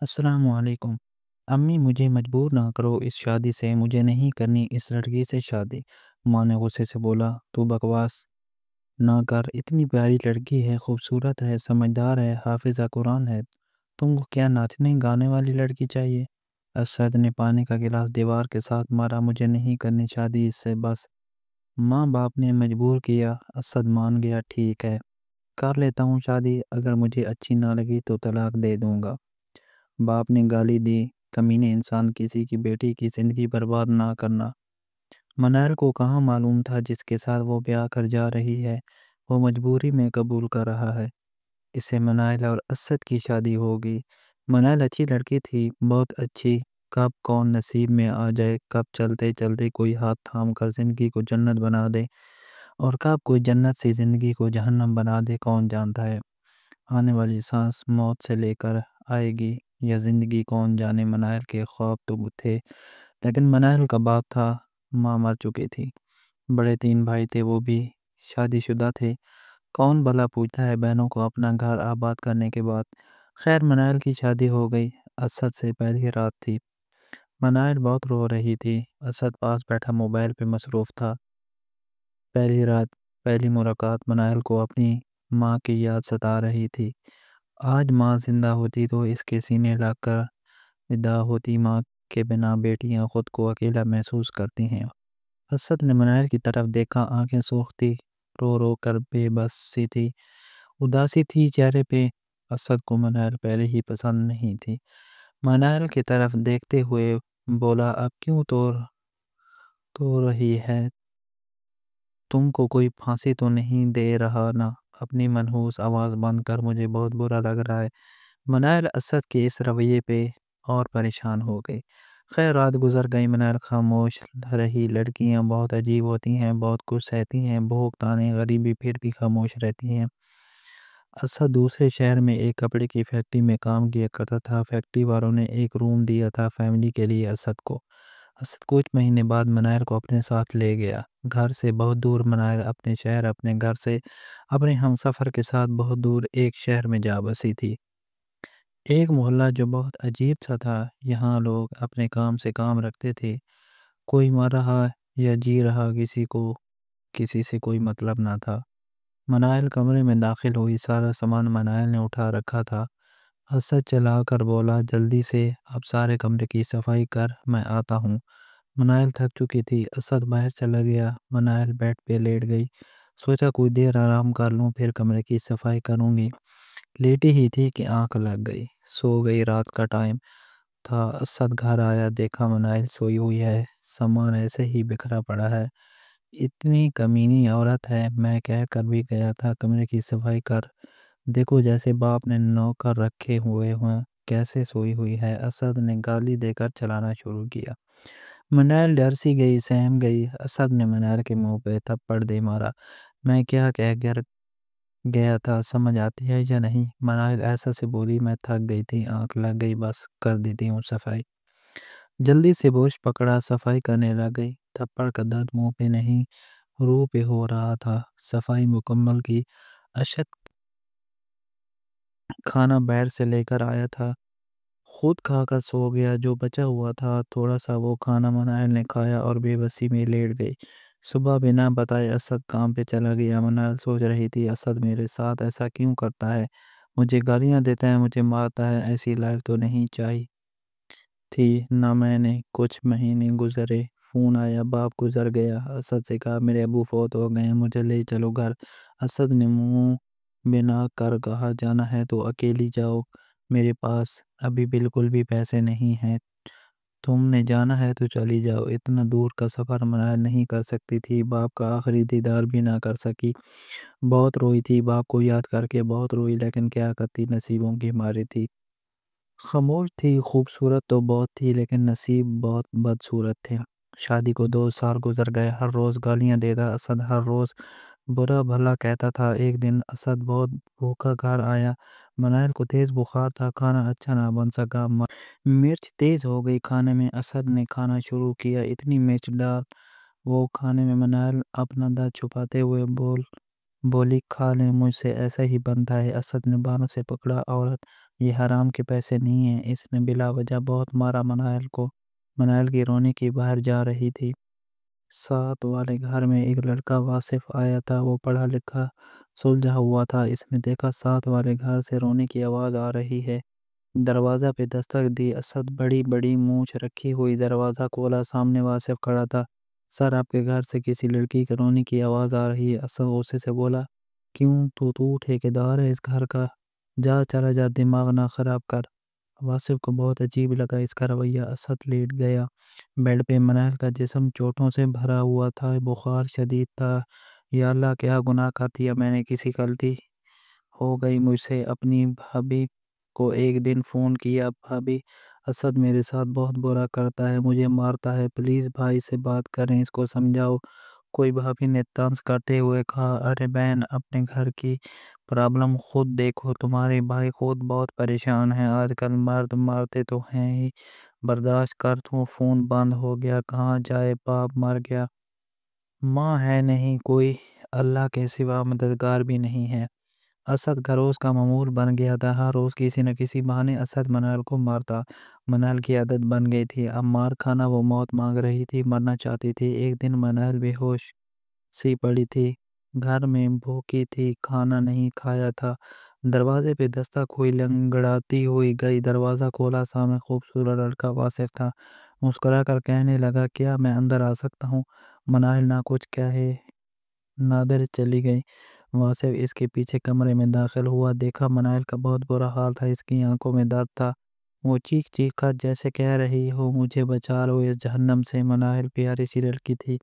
السلام علیکم۔ امی مجھے مجبور نہ کرو اس شادی سے، مجھے نہیں کرنی اس لڑکی سے شادی۔ ماں نے غصے سے بولا، تو بکواس نہ کر، اتنی پیاری لڑکی ہے، خوبصورت ہے، سمجھدار ہے، حافظہ قرآن ہے، تم کو کیا ناچنے گانے والی لڑکی چاہیے؟ اسد نے پانی کا گلاس دیوار کے ساتھ مارا، مجھے نہیں کرنی شادی اس سے، بس۔ ماں باپ نے مجبور کیا، اسد مان گیا، ٹھیک ہے، کر لیتا ہوں شادی، اگر مجھے اچھی نہ لگی تو طلاق دے دوں گا۔ باپ نے گالی دی، کمینے انسان، کسی کی بیٹی کی زندگی برباد نہ کرنا۔ منیر کو کہاں معلوم تھا جس کے ساتھ وہ بیاہ کر جا رہی ہے وہ مجبوری میں قبول کر رہا ہے۔ اسے منائل اور اسد کی شادی ہوگی۔ منائل اچھی لڑکی تھی، بہت اچھی، کب کون نصیب میں آ جائے، کب چلتے چلتے کوئی ہاتھ تھام کر زندگی کو جنت بنا دے، اور کب کوئی جنت سے زندگی کو جہنم بنا دے، کون جانتا ہے۔ آنے والی سانس موت سے لے کر آئے گی یا زندگی، کون جانے۔ منائل کے خواب تو تھے، لیکن منائل کا باپ تھا، ماں مر چکی تھی، بڑے تین بھائی تھے، وہ بھی شادی شدہ تھے، کون بھلا پوچھتا ہے بہنوں کو اپنا گھر آباد کرنے کے بعد۔ خیر، منائل کی شادی ہو گئی، اسد سے پہلی رات تھی۔ منائل بہت رو رہی تھی، اسد پاس بیٹھا موبائل پہ مصروف تھا۔ پہلی رات، پہلی ملاقات، منائل کو اپنی ماں کی یاد ستا رہی تھی۔ آج ماں زندہ ہوتی تو اس کے سینے لگ کر ودا ہوتی۔ ماں کے بنا بیٹیاں خود کو اکیلا محسوس کرتی ہیں۔ اسد نے منائل کی طرف دیکھا، آنکھیں سوکھتی، رو رو کر بے بس سی تھی، اداسی تھی چہرے پہ۔ اسد کو منائل پہلے ہی پسند نہیں تھی۔ منائل کی طرف دیکھتے ہوئے بولا، اب کیوں تو رہی ہے؟ تم کو کوئی پھانسی تو نہیں دے رہا نا؟ اپنی منحوس آواز بند کر، مجھے بہت برا لگ رہا ہے۔ منائل اسد کے اس رویے پہ اور پریشان ہو گئی۔ خیر، رات گزر گئی، منائل خاموش رہی۔ لڑکیاں بہت عجیب ہوتی ہیں، بہت کچھ سہتی ہیں، بھوک تانے غریبی، پھر بھی خاموش رہتی ہیں۔ اسد دوسرے شہر میں ایک کپڑے کی فیکٹری میں کام کیا کرتا تھا۔ فیکٹری والوں نے ایک روم دیا تھا فیملی کے لیے اسد کو۔ اسد کچھ مہینے بعد منائل کو اپنے ساتھ لے گیا، گھر سے بہت دور۔ منائل اپنے شہر، اپنے گھر سے، اپنے ہم سفر کے ساتھ بہت دور ایک شہر میں جا بسی تھی، ایک محلہ جو بہت عجیب سا تھا۔ یہاں لوگ اپنے کام سے کام رکھتے تھے، کوئی مر رہا یا جی رہا، کسی کو کسی سے کوئی مطلب نہ تھا۔ منائل کمرے میں داخل ہوئی، سارا سامان منائل نے اٹھا رکھا تھا۔ اسد چلا کر بولا، جلدی سے اب سارے کمرے کی صفائی کر، میں آتا ہوں۔ منائل تھک چکی تھی، اسد باہر چلا گیا۔ منائل بیڈ پہ لیٹ گئی، سوچا کچھ دیر آرام کر لوں پھر کمرے کی صفائی کروں گی۔ لیٹی ہی تھی کہ آنکھ لگ گئی، سو گئی۔ رات کا ٹائم تھا۔ اسد گھر آیا، دیکھا منائل سوئی ہوئی ہے، سامان ایسے ہی بکھرا پڑا ہے۔ اتنی کمینی عورت ہے، میں کہہ کر بھی گیا تھا کمرے کی صفائی کر، دیکھو جیسے باپ نے نوکر رکھے ہوئے ہیں، کیسے سوئی ہوئی ہے۔ اسد نے گالی دے کر چلانا شروع کیا۔ منائل ڈر سی گئی، سہم گئی۔ اسد نے منائل کے منہ پہ تھپڑ دے مارا، میں کیا کہہ کر گیا تھا، سمجھ آتی ہے یا نہیں؟ منائل ایسا سے بولی، میں تھک گئی تھی، آنکھ لگ گئی، بس کر دیتی ہوں صفائی۔ جلدی سے برش پکڑا، صفائی کرنے لگ گئی۔ تھپڑ کا درد منہ پہ نہیں، روح پہ ہو رہا تھا۔ صفائی مکمل کی۔ اشد کھانا باہر سے لے کر آیا تھا، خود کھا کر سو گیا۔ جو بچا ہوا تھا تھوڑا سا، وہ کھانا منائل نے کھایا اور بے بسی میں لیٹ گئی۔ صبح بنا بتائے اسد کام پہ چلا گیا۔ منائل سوچ رہی تھی، اسد میرے ساتھ ایسا کیوں کرتا ہے؟ مجھے گالیاں دیتا ہے، مجھے مارتا ہے، ایسی لائف تو نہیں چاہیے تھی نہ میں نے۔ کچھ مہینے گزرے، فون آیا، باپ گزر گیا۔ اسد سے کہا، میرے ابو فوت ہو گئے ہیں، مجھے لے چلو گھر۔ اسد نے منہ بنا کر کہا، جانا ہے تو اکیلی جاؤ، میرے پاس ابھی بالکل بھی پیسے نہیں ہیں، تم نے جانا ہے تو چلی جاؤ۔ اتنا دور کا سفر منائل نہیں کر سکتی تھی، باپ کا آخری دیدار بھی نہ کر سکی۔ بہت روئی تھی، باپ کو یاد کر کے بہت روئی، لیکن کیا کرتی، نصیبوں کی ماری تھی۔ خاموش تھی، خوبصورت تو بہت تھی، لیکن نصیب بہت بدصورت تھے۔ شادی کو 2 سال گزر گئے، ہر روز گالیاں دیتا اسد، ہر روز برا بھلا کہتا تھا۔ ایک دن اسد بہت بھوکا گھر آیا، منائل کو تیز بخار تھا، کھانا اچھا نہ بن سکا، مرچ تیز ہو گئی کھانے میں۔ اسد نے کھانا شروع کیا، اتنی مرچ ڈال وہ کھانے میں، منائل اپنا درد چھپاتے ہوئے بولی کھا لیں، مجھ سے ایسا ہی بنتا ہے۔ اسد نے بانوں سے پکڑا، عورت یہ حرام کے پیسے نہیں ہیں۔ اس نے بلا وجہ بہت مارا منائل کو۔ منائل کی رونے کی باہر جا رہی تھی۔ ساتھ والے گھر میں ایک لڑکا واصف آیا تھا، وہ پڑھا لکھا سلجھا ہوا تھا۔ اس نے دیکھا ساتھ والے گھر سے رونے کی آواز آ رہی ہے۔ دروازہ پہ دستک دی۔ اسد بڑی بڑی مونچھ رکھی ہوئی دروازہ کھولا، سامنے واصف کھڑا تھا۔ سر، آپ کے گھر سے کسی لڑکی کے رونے کی آواز آ رہی ہے۔ اسد غصے سے بولا، کیوں؟ تو ٹھیکیدار ہے اس گھر کا؟ جا چلا جا، دماغ نہ خراب کر۔ واصف کو بہت عجیب لگا اس کا رویہ۔ اسد لیٹ گیا بیڈ پہ۔ منال کا جسم چوٹوں سے بھرا ہوا تھا، بخار شدید تھا۔ یا اللہ، کیا گناہ کر دیا میں نے؟ کسی غلطی ہو گئی مجھ سے؟ اپنی بھابھی کو ایک دن فون کیا، بھابھی اسد میرے ساتھ بہت برا کرتا ہے، مجھے مارتا ہے، پلیز بھائی سے بات کریں، اس کو سمجھاؤ کوئی۔ بھابھی نے طنز کرتے ہوئے کہا، ارے بہن، اپنے گھر کی پرابلم خود دیکھو، تمہارے بھائی خود بہت پریشان ہیں، آج کل مرد مارتے تو ہیں ہی، برداشت کر۔ تو فون بند ہو گیا، کہاں جائے؟ باپ مر گیا، ماں ہے نہیں، کوئی اللہ کے سوا مددگار بھی نہیں ہے۔ اسد کا روز کا معمول بن گیا تھا، ہر روز کسی نہ کسی بہانے اسد منال کو مارتا۔ منال کی عادت بن گئی تھی، اب مار کھانا وہ موت مانگ رہی تھی، مرنا چاہتی تھی۔ ایک دن منال بے ہوش سی پڑی تھی، گھر میں بھوکی تھی، کھانا نہیں کھایا تھا۔ دروازے پہ دستک ہوئی، لنگڑاتی ہوئی گئی، دروازہ کھولا، سامنے خوبصورت لڑکا واصف تھا۔ مسکرا کر کہنے لگا، کیا میں اندر آ سکتا ہوں؟ منال نہ کچھ کہے نادر چلی گئی۔ واصف اس کے پیچھے کمرے میں داخل ہوا، دیکھا منائل کا بہت برا حال تھا، اس کی آنکھوں میں درد تھا، وہ چیخ چیخ کر جیسے کہہ رہی ہو، مجھے بچا لو اس جہنم سے۔ منائل پیاری سی لڑکی تھی،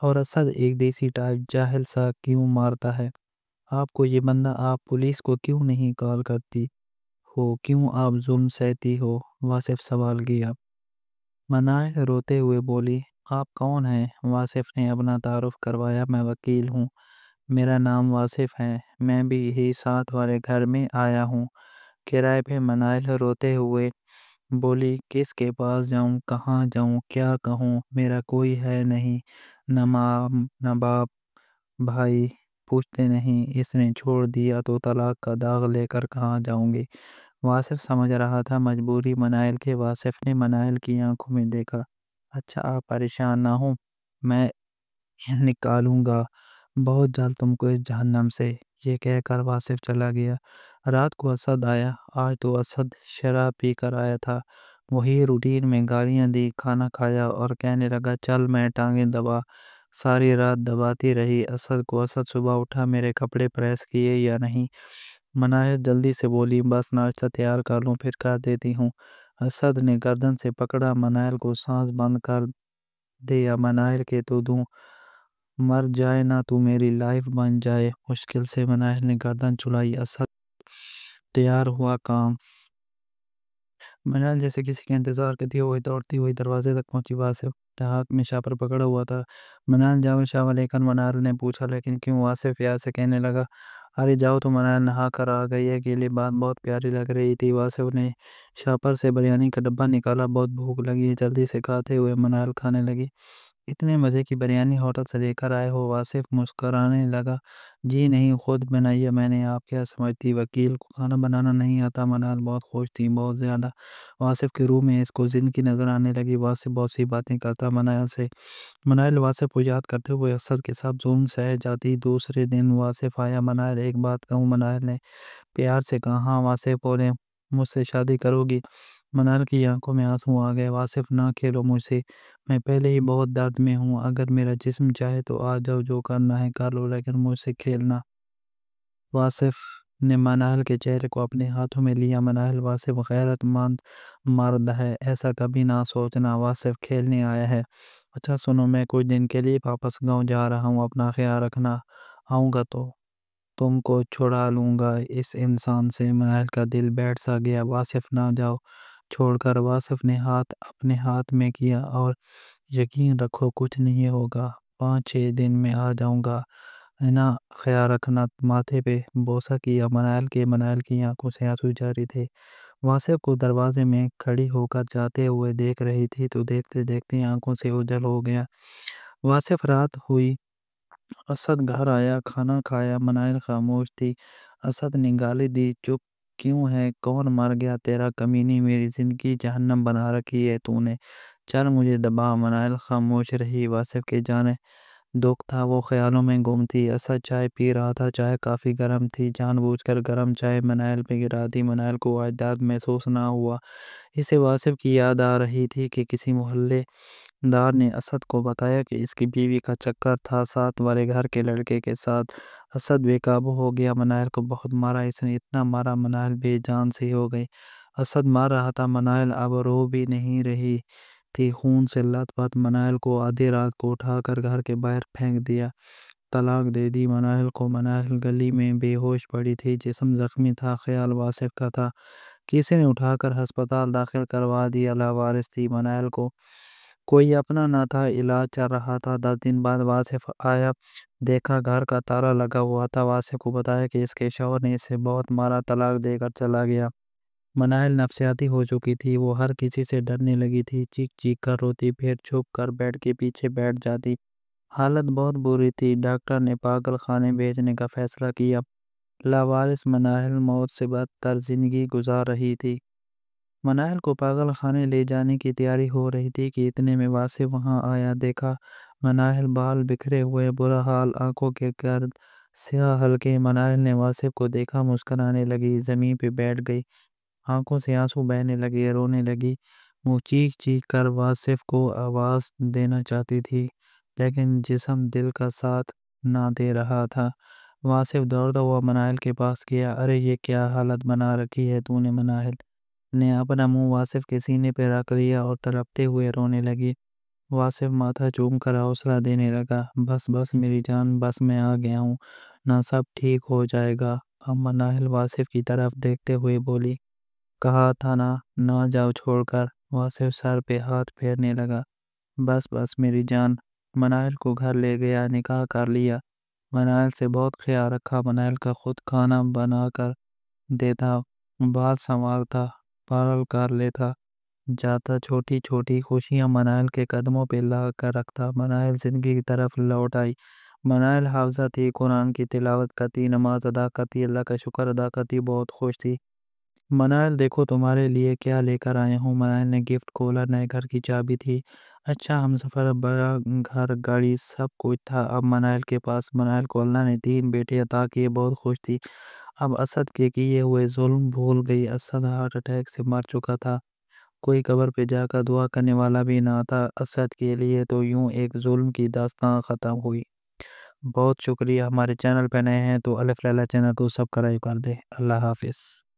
اور اسد ایک دیسی ٹائپ، جاہل سا کیوں مارتا ہے آپ کو یہ بندہ؟ آپ پولیس کو کیوں نہیں کال کرتی ہو؟ کیوں آپ ظلم سہتی ہو؟ واصف سوال کیا۔ منائل روتے ہوئے بولی، آپ کون ہیں؟ واصف نے اپنا تعارف کروایا، میں وکیل ہوں، میرا نام واصف ہے، میں بھی یہی ساتھ والے گھر میں آیا ہوں کرائے پہ۔ منائل روتے ہوئے بولی، کس کے پاس جاؤں؟ کہاں جاؤں؟ کیا کہوں؟ میرا کوئی ہے نہیں، نہ ماں نہ باپ، بھائی پوچھتے نہیں، اس نے چھوڑ دیا تو طلاق کا داغ لے کر کہاں جاؤں گی؟ واصف سمجھ رہا تھا مجبوری منائل کے۔ واصف نے منائل کی آنکھوں میں دیکھا، اچھا آپ پریشان نہ ہوں، میں نکالوں گا بہت جلد تم کو اس جہنم سے۔ یہ کہہ کر واصف چلا گیا۔ رات کو اسد آیا، آج تو اسد شراب پی کر آیا تھا، وہی روٹین میں گالیاں دی، کھانا کھایا اور کہنے لگا، چل میں ٹانگیں دبا۔ ساری رات دباتی رہی اسد کو۔ اسد صبح اٹھا، میرے کپڑے پریس کیے یا نہیں؟ مناہر جلدی سے بولی، بس ناشتہ تیار کر لوں پھر کر دیتی ہوں۔ اسد نے گردن سے پکڑا، منائل کو سانس بند کر دیا، منائل کے تو دوں مر جائے نہ تو میری لائف بن جائے۔ مشکل سے منائل نے گردن چلائی، اسد تیار ہوا کام۔ منال جیسے کسی کے انتظار کرتی ہوئی دوڑتی ہوئی دروازے تک پہنچی، واصف ہاتھ میں شاپر پکڑا ہوا تھا۔ منال جاؤ شاور لے کر منال نے پوچھا، لیکن کیوں؟ واصف یاد سے کہنے لگا، ارے جاؤ تو۔ منال نہا کر آ گئی، اکیلی بات بہت پیاری لگ رہی تھی۔ واصف نے شاپر سے بریانی کا ڈبہ نکالا، بہت بھوک لگی، جلدی سے کھاتے ہوئے منال کھانے لگی۔ اتنے مزے کی بریانی ہوٹل سے لے کر آئے ہو؟ واصف مسکرانے لگا، جی نہیں، خود بنائی ہے میں نے، آپ کیا سمجھتی وکیل کو کھانا بنانا نہیں آتا؟ منال بہت خوش تھی، بہت زیادہ۔ واصف کے روح میں اس کو زندگی نظر آنے لگی، واصف بہت سی باتیں کرتا منال سے۔ منال واصف کو یاد کرتے ہوئے اسد کے ساتھ ظلم سہ جاتی۔ دوسرے دن واصف آیا، منال ایک بات کہوں؟ منال نے پیار سے کہا، ہاں۔ واصف بولے، مجھ سے شادی کرو گی؟ منال کی آنکھوں میں آنسو آ گئے، واصف نہ کھیلو مجھ سے، میں پہلے ہی بہت درد میں ہوں، اگر میرا جسم چاہے تو آ جاؤ، جو کرنا ہے کر لو، لیکن مجھ سے کھیلنا۔ واصف نے منال کے چہرے کو اپنے ہاتھوں میں لیا۔ منال، واصف غیرت مند مرد ہے، ایسا کبھی نہ سوچنا، واصف کھیلنے آیا ہے۔ اچھا سنو، میں کچھ دن کے لیے واپس گاؤں جا رہا ہوں، اپنا خیال رکھنا، آؤں گا تو تم کو چھڑا لوں گا اس انسان سے۔ منال کا دل بیٹھ سا گیا، واصف نہ جاؤ چھوڑ کر۔ واصف نے ہاتھ اپنے ہاتھ میں کیا، اور یقین رکھو کچھ نہیں ہوگا، 5 6 دن میں آ جاؤں گا، ہے نا، خیال رکھنا۔ ماتھے پہ بوسہ کیا منال کی آنکھوں سے آنسو جاری تھے۔ واصف کو دروازے میں کھڑی ہو کر جاتے ہوئے دیکھ رہی تھی تو دیکھتے دیکھتے آنکھوں سے اوجھل ہو گیا۔ واصف رات ہوئی اسد گھر آیا، کھانا کھایا، منائل خاموش تھی۔ اسد نے گالی دی، چپ کیوں ہے؟ کون مر گیا تیرا کمینی؟ میری زندگی جہنم بنا رکھی ہے تو نے، چل مجھے دبا۔ منائل خاموش رہی، واصف کے جانے دکھ تھا، وہ خیالوں میں گم تھی۔ اسد چائے پی رہا تھا، چائے کافی گرم تھی، جان بوجھ کر گرم چائے منائل پہ گرا دی۔ منائل کو آج درد محسوس نہ ہوا، اسے واصف کی یاد آ رہی تھی کہ کسی محلے دار نے اسد کو بتایا کہ اس کی بیوی کا چکر تھا ساتھ والے گھر کے لڑکے کے ساتھ۔ اسد بے قابو ہو گیا، منائل کو بہت مارا، اس نے اتنا مارا منائل بے جان سی ہو گئی۔ اسد مار رہا تھا، منائل اب رو بھی نہیں رہی تھی، خون سے لت پت۔ منائل کو آدھی رات کو اٹھا کر گھر کے باہر پھینک دیا، طلاق دے دی منائل کو۔ منائل گلی میں بے ہوش پڑی تھی، جسم زخمی تھا، خیال واصف کا تھا، کسی نے اٹھا کر ہسپتال داخل کروا دیا۔ لاوارث تھی منائل، کو کوئی اپنا نہ تھا، علاج چل رہا تھا۔ 10 دن بعد واصف آیا، دیکھا گھر کا تالا لگا ہوا تھا۔ واصف کو بتایا کہ اس کے شوہر نے اسے بہت مارا، طلاق دے کر چلا گیا۔ منائل نفسیاتی ہو چکی تھی، وہ ہر کسی سے ڈرنے لگی تھی، چیخ چیخ کر روتی، پھر چھپ کر بیڈ کے پیچھے بیٹھ جاتی۔ حالت بہت بری تھی، ڈاکٹر نے پاگل خانے بھیجنے کا فیصلہ کیا۔ لاوارث منائل موت سے بدتر زندگی گزار رہی تھی۔ منائل کو پاگل خانے لے جانے کی تیاری ہو رہی تھی کہ اتنے میں واصف وہاں آیا، دیکھا منائل بال بکھرے ہوئے، برا حال، آنکھوں کے گرد سیاہ حلقے۔ منائل نے واصف کو دیکھا، مسکرانے لگی، زمین پہ بیٹھ گئی، آنکھوں سے آنسو بہنے لگے، رونے لگی۔ وہ چیخ چیخ کر واصف کو آواز دینا چاہتی تھی، لیکن جسم دل کا ساتھ نہ دے رہا تھا۔ واصف دوڑتا ہوا منائل کے پاس گیا، ارے یہ کیا حالت بنا رکھی ہے تو نے؟ منائل نے اپنا منہ واصف کے سینے پہ رکھ لیا اور تڑپتے ہوئے رونے لگی۔ واصف ماتھا چوم کر حوصلہ دینے لگا، بس بس میری جان، بس میں آ گیا ہوں نا، سب ٹھیک ہو جائے گا۔ اب منائل واصف کی طرف دیکھتے ہوئے بولی، کہا تھا نا نہ جاؤ چھوڑ کر۔ واصف سر پہ ہاتھ پھیرنے لگا، بس بس میری جان۔ منائل کو گھر لے گیا، نکاح کر لیا، منائل سے بہت خیال رکھا، منائل کا خود کھانا بنا کر دیتا، بال سنوارتا، پارل کر لیتا جاتا، چھوٹی چھوٹی خوشیاں منائل کے قدموں پہ لا کر رکھتا۔ منائل زندگی کی طرف لوٹ آئی، منائل حافظہ تھی، قرآن کی تلاوت کرتی، نماز ادا کرتی، اللہ کا شکر ادا کرتی، بہت خوش تھی۔ منائل دیکھو تمہارے لیے کیا لے کر آیا ہوں۔ منائل نے گفٹ کھولا، نئے گھر کی چابی تھی، اچھا ہمسفر، بڑا گھر، گاڑی، سب کچھ تھا اب منائل کے پاس۔ منائل کو اللہ نے 3 بیٹے عطا کیے، بہت خوش تھی، اب اسد کے کیے ہوئے ظلم بھول گئی۔ اسد ہارٹ اٹیک سے مر چکا تھا، کوئی قبر پہ جا کر دعا کرنے والا بھی نہ تھا اسد کے لیے، تو یوں ایک ظلم کی داستان ختم ہوئی۔ بہت شکریہ، ہمارے چینل پہ نئے ہیں تو الف لیلا چینل کو سبسکرائب کر دے۔ اللہ حافظ۔